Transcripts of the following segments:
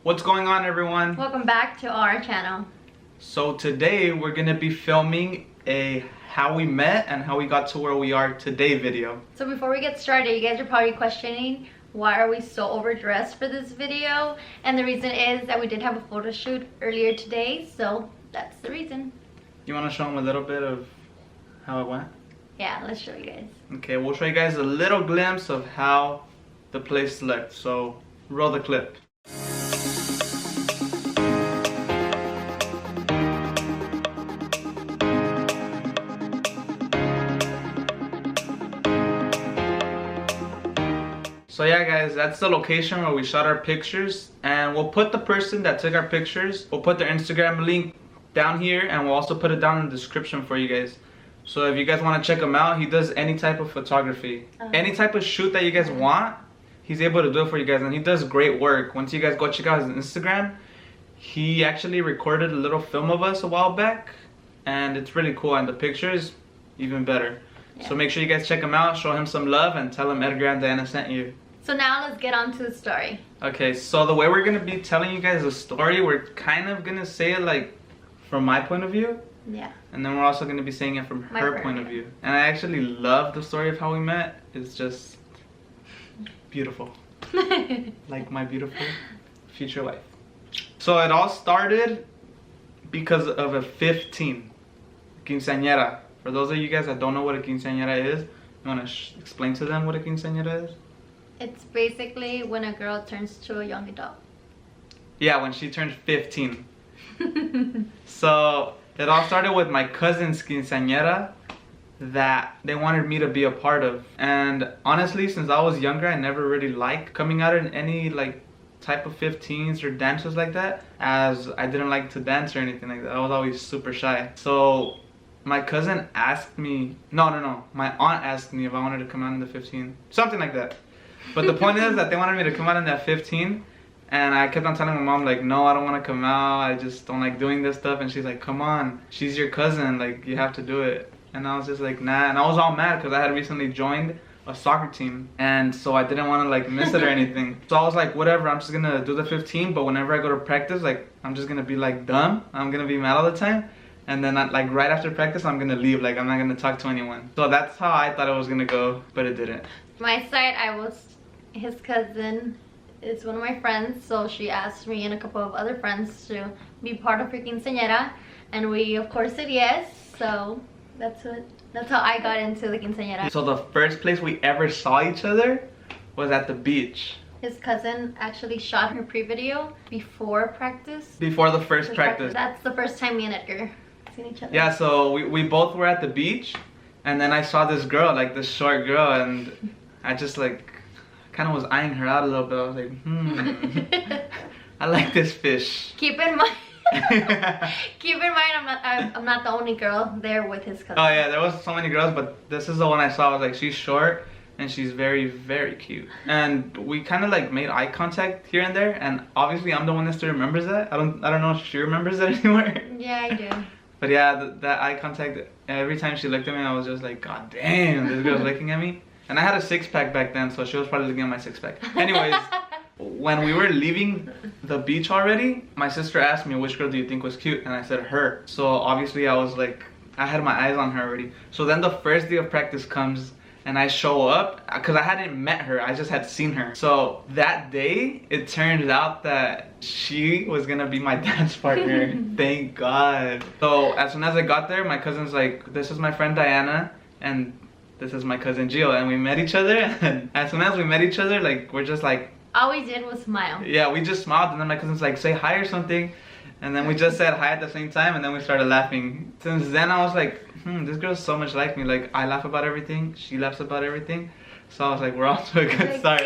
What's going on, everyone? Welcome back to our channel. So today we're gonna be filming a how we met and how we got to where we are today video. So before we get started, you guys are probably questioning why are we so overdressed for this video, and the reason is that we did have a photo shoot earlier today, so that's the reason. You want to show them a little bit of how it went? Yeah, let's show you guys. Okay, we'll show you guys a little glimpse of how the place looked. So roll the clip. So yeah guys, that's the location where we shot our pictures, and we'll put the person that took our pictures, we'll put their Instagram link down here, and we'll also put it down in the description for you guys. So if you guys want to check him out, he does any type of photography. Any type of shoot that you guys want, he's able to do it for you guys, and he does great work. Once you guys go check out his Instagram, he actually recorded a little film of us a while back, and it's really cool, and the pictures even better. Yeah. So make sure you guys check him out, show him some love, and tell him Edgar and Diana sent you. So now let's get on to the story. Okay, so the way we're gonna be telling you guys the story, we're kind of gonna say it like from my point of view. Yeah. And then we're also gonna be saying it from her point of view. And I actually love the story of how we met. It's just beautiful. Like my beautiful future wife. So it all started because of a 15 quinceañera. For those of you guys that don't know what a quinceañera is, you wanna explain to them what a quinceañera is? It's basically when a girl turns to a young adult. Yeah, when she turns 15. So it all started with my cousin's quinceañera that they wanted me to be a part of. And honestly, since I was younger, I never really liked coming out in any like type of 15s or dances like that, as I didn't like to dance or anything like that. I was always super shy. So my cousin asked me, no, my aunt asked me if I wanted to come out in the 15, something like that. But the point is that they wanted me to come out in that 15, and I kept on telling my mom like, no, I don't want to come out, I just don't like doing this stuff. And she's like, come on, she's your cousin, like you have to do it. And I was just like, nah. And I was all mad because I had recently joined a soccer team, and so I didn't want to like miss it or anything. So I was like, whatever, I'm just gonna do the 15, but whenever I go to practice, like I'm just gonna be like dumb, I'm gonna be mad all the time, and then like right after practice I'm gonna leave, like I'm not gonna talk to anyone. So that's how I thought it was gonna go, but it didn't. My side, I was his cousin. Is one of my friends, so she asked me and a couple of other friends to be part of her quinceañera, and we of course said yes. So that's how I got into the quinceañera. So the first place we ever saw each other was at the beach. His cousin actually shot her pre-video before practice. Before the first practice. That's the first time me and Edgar seen each other. Yeah, so we both were at the beach, and then I saw this girl, like this short girl, and I just like kind of was eyeing her out a little bit. I was like, I like this fish. Keep in mind, I'm not the only girl there with his cousin. Oh yeah, there was so many girls, but this is the one I saw. I was like, she's short and she's very, very cute. And we kind of like made eye contact here and there, and obviously I'm the one that still remembers that. I don't know if she remembers it anymore. Yeah, I do. But yeah, that eye contact, every time she looked at me, I was just like, god damn, this girl's looking at me. And I had a six-pack back then, so she was probably looking at my six-pack. Anyways, when we were leaving the beach already, my sister asked me, which girl do you think was cute? And I said her. So obviously I was like, I had my eyes on her already. So then the first day of practice comes, and I show up, because I hadn't met her, I just had seen her. So that day, it turned out that she was gonna be my dance partner. Thank God. So as soon as I got there, my cousin's like, this is my friend Diana, and this is my cousin Gio, and we met each other, and as soon as we met each other, like, we're just like... All we did was smile. Yeah, we just smiled, and then my cousin's like, say hi or something, and then we just said hi at the same time, and then we started laughing. Since then, I was like, this girl's so much like me. Like, I laugh about everything, she laughs about everything, so I was like, we're off to a good start.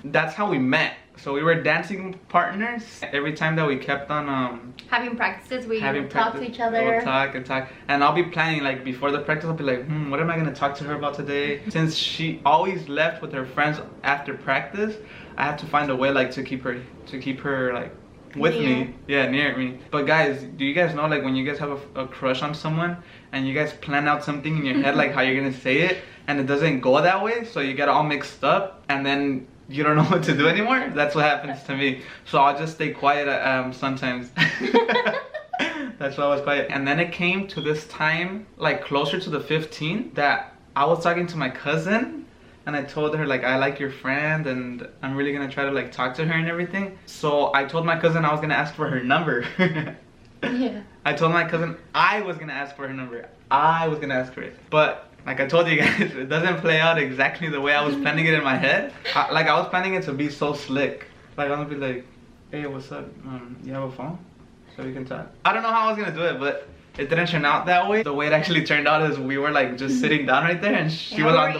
That's how we met. So we were dancing partners. Every time that we kept on having practices, we would talk to each other. We'll talk and talk. And I'll be planning, like before the practice, I'll be like, what am I gonna talk to her about today? Since she always left with her friends after practice, I have to find a way like to keep her like with me. Yeah, near me. But guys, do you guys know, like when you guys have a crush on someone and you guys plan out something in your head, like how you're gonna say it, and it doesn't go that way, so you get all mixed up, and then you don't know what to do anymore. That's what happens to me. So I'll just stay quiet sometimes. That's why I was quiet. And then it came to this time, like closer to the 15th, that I was talking to my cousin. And I told her, like, I like your friend and I'm really gonna try to, like, talk to her and everything. So I told my cousin I was gonna ask for her number. Yeah. I told my cousin I was gonna ask for her number. I was gonna ask for it. But, like I told you guys, it doesn't play out exactly the way I was planning it in my head. I was planning it to be so slick. Like, I'm gonna be like, hey, what's up? You have a phone? So we can talk. I don't know how I was gonna do it, but it didn't turn out that way. The way it actually turned out is we were like just sitting down right there, and she was on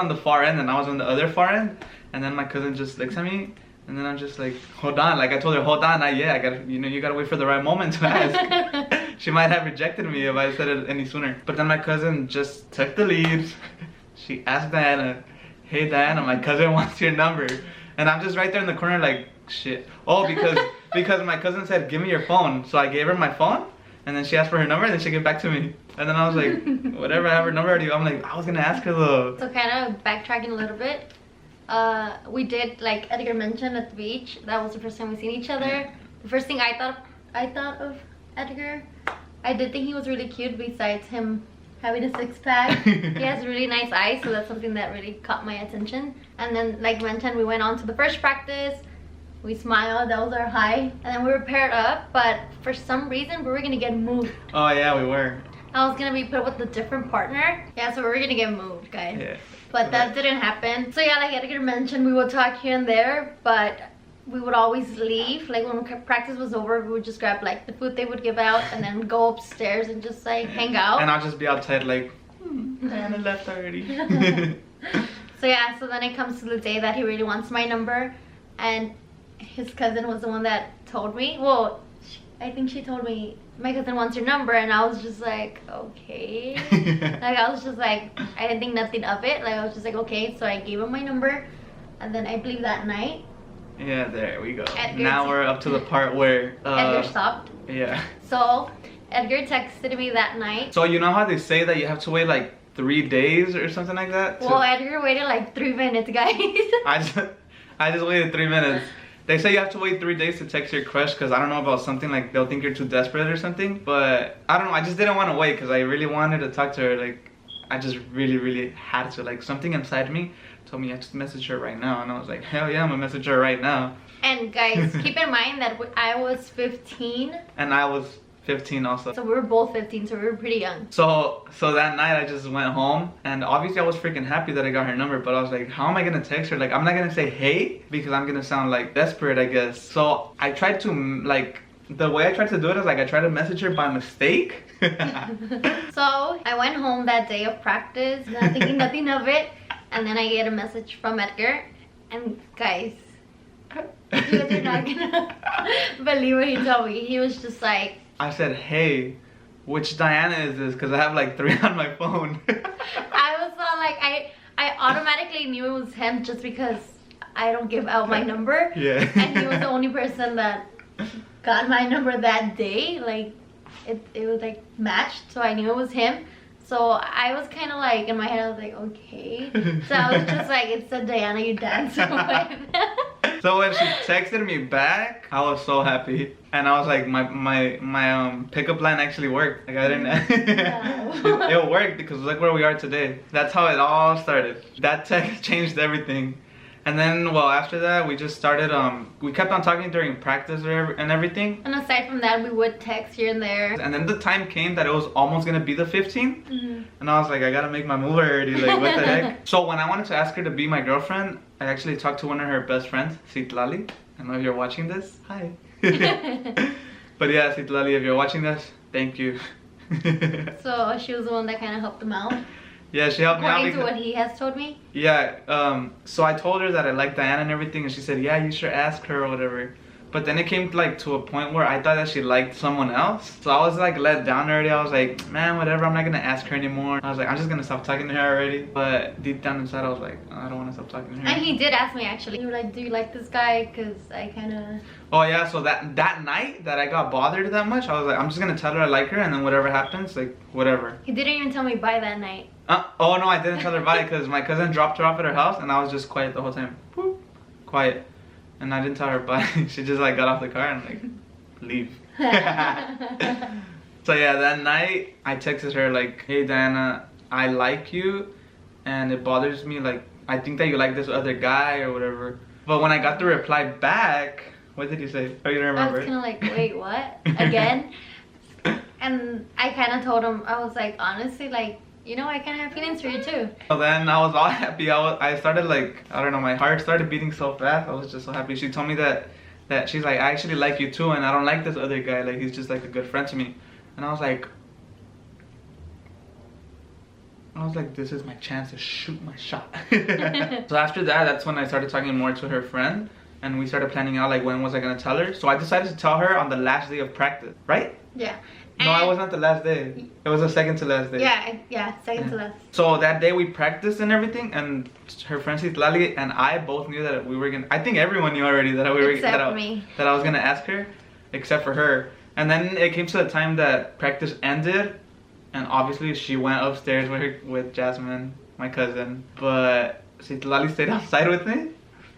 the far end, and I was on the other far end. And then my cousin just looks at me, and then I'm just like, hold on. Like I told her, hold on, not yet. I gotta, you gotta wait for the right moment to ask. She might have rejected me if I said it any sooner. But then my cousin just took the lead. She asked Diana, hey Diana, my cousin wants your number. And I'm just right there in the corner like, shit. Oh, because my cousin said, give me your phone. So I gave her my phone. And then she asked for her number, and then she gave back to me. And then I was like, whatever, I have her number already. I'm like, I was gonna ask her though. So kind of backtracking a little bit. We did, like Edgar mentioned, at the beach. That was the first time we seen each other. The first thing I thought of Edgar, I did think he was really cute. Besides him having a six-pack, he has really nice eyes, so that's something that really caught my attention. And then, like mentioned, we went on to the first practice. We smiled, that was our high, and then we were paired up, but for some reason we were gonna get moved. Oh yeah, we were. I was gonna be put with a different partner. Yeah, so we were gonna get moved, guys. Yeah. But that didn't happen. So yeah, like Edgar mentioned, we would talk here and there, but we would always leave. Like when practice was over, we would just grab like the food they would give out and then go upstairs and just like hang out. And I'll just be outside like, Diana left already. So yeah, so then it comes to the day that he really wants my number, and his cousin was the one that told me. Well, I think she told me, my cousin wants your number, and I was just like, okay. Like I was just like, I didn't think nothing of it. Like I was just like, okay. So I gave him my number, and then I believe that night. Yeah, there we go. Edgar now we're up to the part where Edgar stopped. Yeah. So Edgar texted me that night. So you know how they say that you have to wait like 3 days or something like that? Well, Edgar waited like 3 minutes, guys. I just waited 3 minutes. They say you have to wait 3 days to text your crush because I don't know about something like they'll think you're too desperate or something. But I don't know. I just didn't want to wait because I really wanted to talk to her. Like I just really had to. Like something inside me told me I just message her right now, and I was like, hell yeah, I'm gonna message her right now. And guys, keep in mind that I was 15. And I was 15 also. So we were both 15, so we were pretty young. So that night I just went home, and obviously I was freaking happy that I got her number, but I was like, how am I gonna text her? Like I'm not gonna say hey because I'm gonna sound like desperate, I guess. So I tried to like, the way I tried to do it is like I tried to message her by mistake. So I went home that day of practice, not thinking nothing of it, and then I get a message from Edgar, and guys, you guys are not gonna believe what he told me. He was just like, I said, hey, which Diana is this? Because I have like 3 on my phone. I was all like, I automatically knew it was him just because I don't give out my number. Yeah. And he was the only person that got my number that day. Like, it was like matched, so I knew it was him. So I was kind of like, in my head, I was like, okay. So I was just like, it said Diana, you dance with. So when she texted me back, I was so happy. And I was like, my pickup line actually worked. Like I didn't, it worked because look where we are today. That's how it all started. That text changed everything. And then, well, after that, we just started, we kept on talking during practice and everything. And aside from that, we would text here and there. And then the time came that it was almost gonna be the 15th. And I was like, I gotta make my move already, like what the heck? So when I wanted to ask her to be my girlfriend, I actually talked to one of her best friends, Citlali. I know if you're watching this, hi. But yeah, Citlali, if you're watching this, thank you. So she was the one that kind of helped him out. Yeah, she helped me out. According to what he has told me. Yeah, so I told her that I liked Diana and everything, and she said, yeah, you should ask her or whatever. But then it came like to a point where I thought that she liked someone else. So I was like let down already. I was like, man, whatever, I'm not gonna ask her anymore. I was like, I'm just gonna stop talking to her already. But deep down inside, I was like, I don't want to stop talking to her. And he did ask me actually. You were like, do you like this guy? Because I kind of... Oh yeah, so that night that I got bothered that much, I was like, I'm just gonna tell her I like her, and then whatever happens, like whatever. He didn't even tell me bye that night. Oh no, I didn't tell her bye because my cousin dropped her off at her house, and I was just quiet the whole time. Boop. quiet. And I didn't tell her bye. She just like got off the car and like, leave. So yeah, that night I texted her like, hey Diana, I like you and it bothers me, like I think that you like this other guy or whatever. But when I got the reply back, what did you say? Oh, you don't remember? I was kind of like, wait, what? Again? And I kind of told him, I was like, honestly, like, you know, I kind of have feelings for you too. So then I was all happy. I started like, I don't know, my heart started beating so fast. I was just so happy. She told me that she's like, I actually like you too, and I don't like this other guy. Like, he's just like a good friend to me. And I was like, this is my chance to shoot my shot. So after that, that's when I started talking more to her friend, and we started planning out like when was I gonna tell her. So I decided to tell her on the last day of practice, right? Yeah. No, it wasn't the last day. It was the second to last day. Yeah, second to last. So that day we practiced and everything, and her friend Citlali and I both knew that we were gonna. I think everyone knew already that that I was gonna ask her, except for her. And then it came to the time that practice ended, and obviously she went upstairs with Jasmine, my cousin. But Citlali stayed outside with me,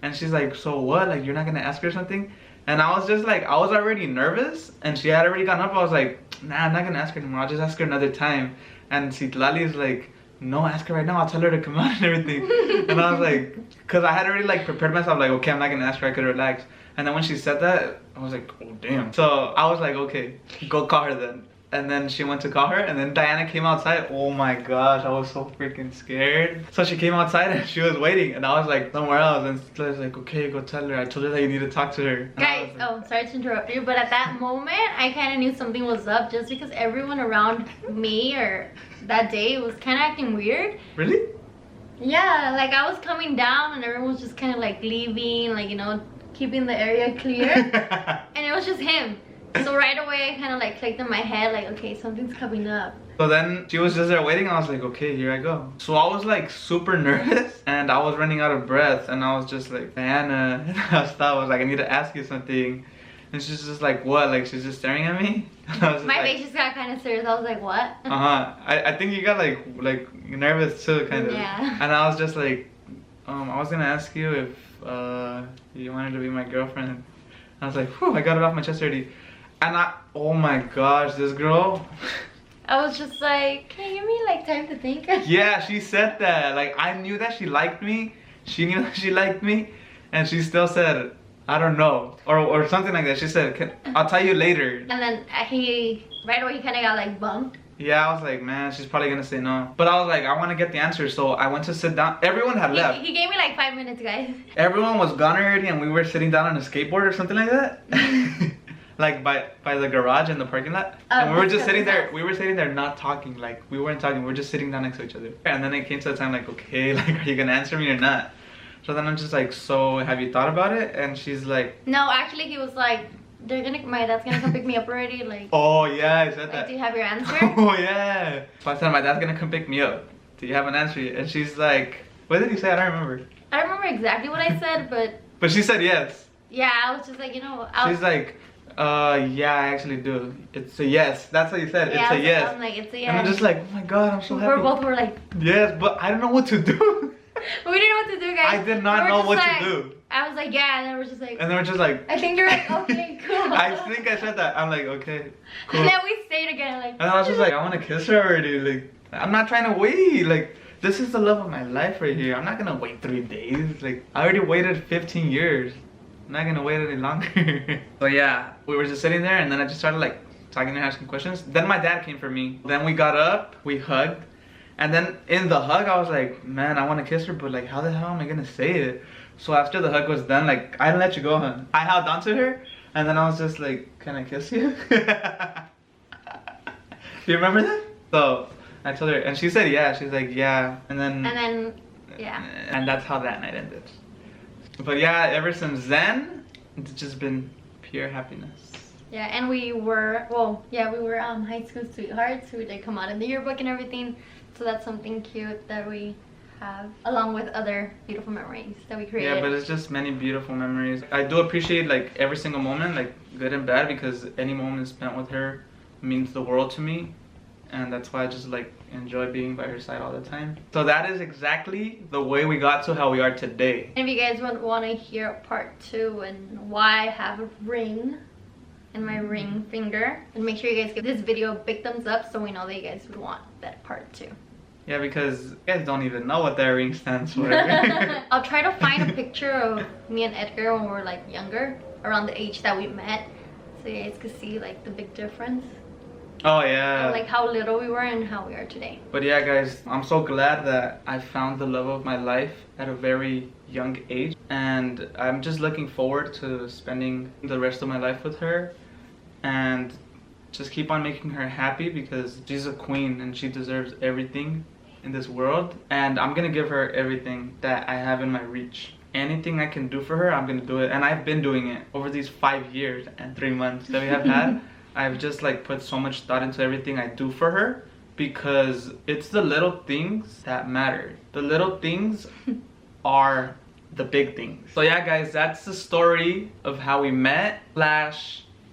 and she's like, "So what? Like, you're not gonna ask her something?" And I was just like, I was already nervous, and she had already gotten up. I was like, nah, I'm not gonna ask her anymore. I'll just ask her another time. And Citlali is like, no, ask her right now. I'll tell her to come out and everything. And I was like, cause I had already like prepared myself, like, okay, I'm not gonna ask her. I could relax. And then when she said that, I was like, oh damn. So I was like, okay, go call her then. And then she went to call her, and then Diana came outside. Oh my gosh, I was so freaking scared. So she came outside and she was waiting, and I was like somewhere else. And I was like, okay, go tell her. I told her that you need to talk to her. Guys, like, sorry to interrupt you, but at that moment, I kind of knew something was up just because everyone around me or that day was kind of acting weird. Really? Yeah, like I was coming down and everyone was just kind of like leaving, like, you know, keeping the area clear. And it was just him. So right away I kind of like clicked in my head like, okay, something's coming up. So then she was just there waiting. I was like, okay, here I go. So I was like super nervous and I was running out of breath, and I was just like, Diana, and I stopped. I was like, I need to ask you something. And she's just like, what? Like, she's just staring at me. My face just got kind of serious. I was like, what? I think you got like nervous too, kind of. Yeah. And I was just like, I was gonna ask you if you wanted to be my girlfriend. I was like, whew, I got it off my chest already. And oh my gosh, this girl. I was just like, can you give me like time to think? Yeah, she said that. Like, I knew that she liked me. She knew that she liked me. And she still said, I don't know. Or something like that. She said, I'll tell you later. And then right away he kind of got like bummed. Yeah, I was like, man, she's probably gonna say no. But I was like, I want to get the answer. So I went to sit down. Everyone had left. He gave me like 5 minutes, guys. Everyone was gone already, and we were sitting down on a skateboard or something like that. Like by the garage in the parking lot. And we were just sitting there. We were sitting there not talking. Like, we weren't talking. We were just sitting down next to each other. And then it came to the time like, okay, like, are you gonna answer me or not? So then I'm just like, so have you thought about it? And she's like, no, actually he was like, my dad's gonna come pick me up already. Like, oh yeah, I said like, that. do you have your answer? Oh yeah. So I said, my dad's gonna come pick me up. Do you have an answer yet? And she's like, what did you say? I don't remember. I don't remember exactly what I said, but. But she said yes. Yeah, I was just like, you know. She's like, yeah, I actually do. It's a yes. That's what you said. Yeah, it's a yes. I'm like, it's a yes. And I'm just like, oh my god, I'm so happy. We're like, yes, but I don't know what to do. We didn't know what to do, guys. I did not know what to do. I was like, yeah, and then we're just like. And then we're just like. I think you're like, okay, cool. I think I said that. I'm like, okay, cool. And then we stayed again, like. And I was just like, I want to kiss her already. Like, I'm not trying to wait. Like, this is the love of my life right here. I'm not gonna wait 3 days. Like, I already waited 15 years. I'm not gonna wait any longer. So yeah, we were just sitting there, and then I just started like talking to her, asking questions. Then my dad came for me. Then we got up, we hugged, and then in the hug I was like, man, I want to kiss her, but like, how the hell am I gonna say it? So after the hug was done, like, I didn't let you go, huh? I held on to her, and then I was just like, can I kiss you? Do you remember that? So I told her, and she said yeah. She's like, yeah. And then yeah. And that's how that night ended. But yeah, ever since then, it's just been pure happiness. Yeah, and we were high school sweethearts who did come out in the yearbook and everything. So that's something cute that we have, along with other beautiful memories that we created. Yeah, but it's just many beautiful memories. I do appreciate like every single moment, like good and bad, because any moment spent with her means the world to me. and that's why I just like enjoy being by her side all the time. So that is exactly the way we got to how we are today. And if you guys want to hear part 2 and why I have a ring in my ring finger, and make sure you guys give this video a big thumbs up so we know that you guys would want that part 2. Yeah, because you guys don't even know what that ring stands for. I'll try to find a picture of me and Edgar when we were like younger, around the age that we met, so you guys could see like the big difference. Oh yeah. Like how little we were and how we are today. But yeah guys, I'm so glad that I found the love of my life at a very young age, and I'm just looking forward to spending the rest of my life with her and just keep on making her happy, because she's a queen and she deserves everything in this world, and I'm gonna give her everything that I have in my reach. Anything I can do for her, I'm gonna do it, and I've been doing it over these 5 years and 3 months that we have had. I've just like put so much thought into everything I do for her, because it's the little things that matter. The little things are the big things. So yeah guys, that's the story of how we met /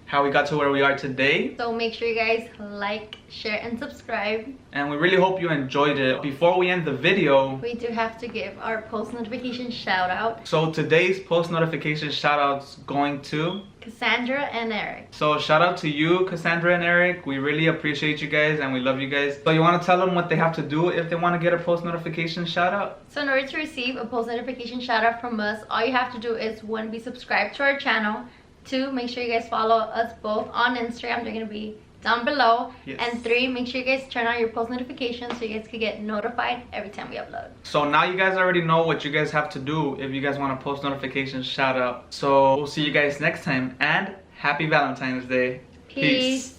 how we got to where we are today. So make sure you guys like, share, and subscribe. And we really hope you enjoyed it. Before we end the video, We do have to give our post notification shout out, so today's post notification shout out's going to, Cassandra and Eric. so shout out to you, Cassandra and Eric. We really appreciate you guys and we love you guys. So you want to tell them what they have to do if they want to get a post notification shout out? So in order to receive a post notification shout out from us, all you have to do is 1, be subscribed to our channel. 2, make sure you guys follow us both on Instagram. They're going to be down below. Yes. And 3, make sure you guys turn on your post notifications so you guys can get notified every time we upload. So now you guys already know what you guys have to do if you guys want a post notification shout out. So we'll see you guys next time, and happy Valentine's Day. Peace.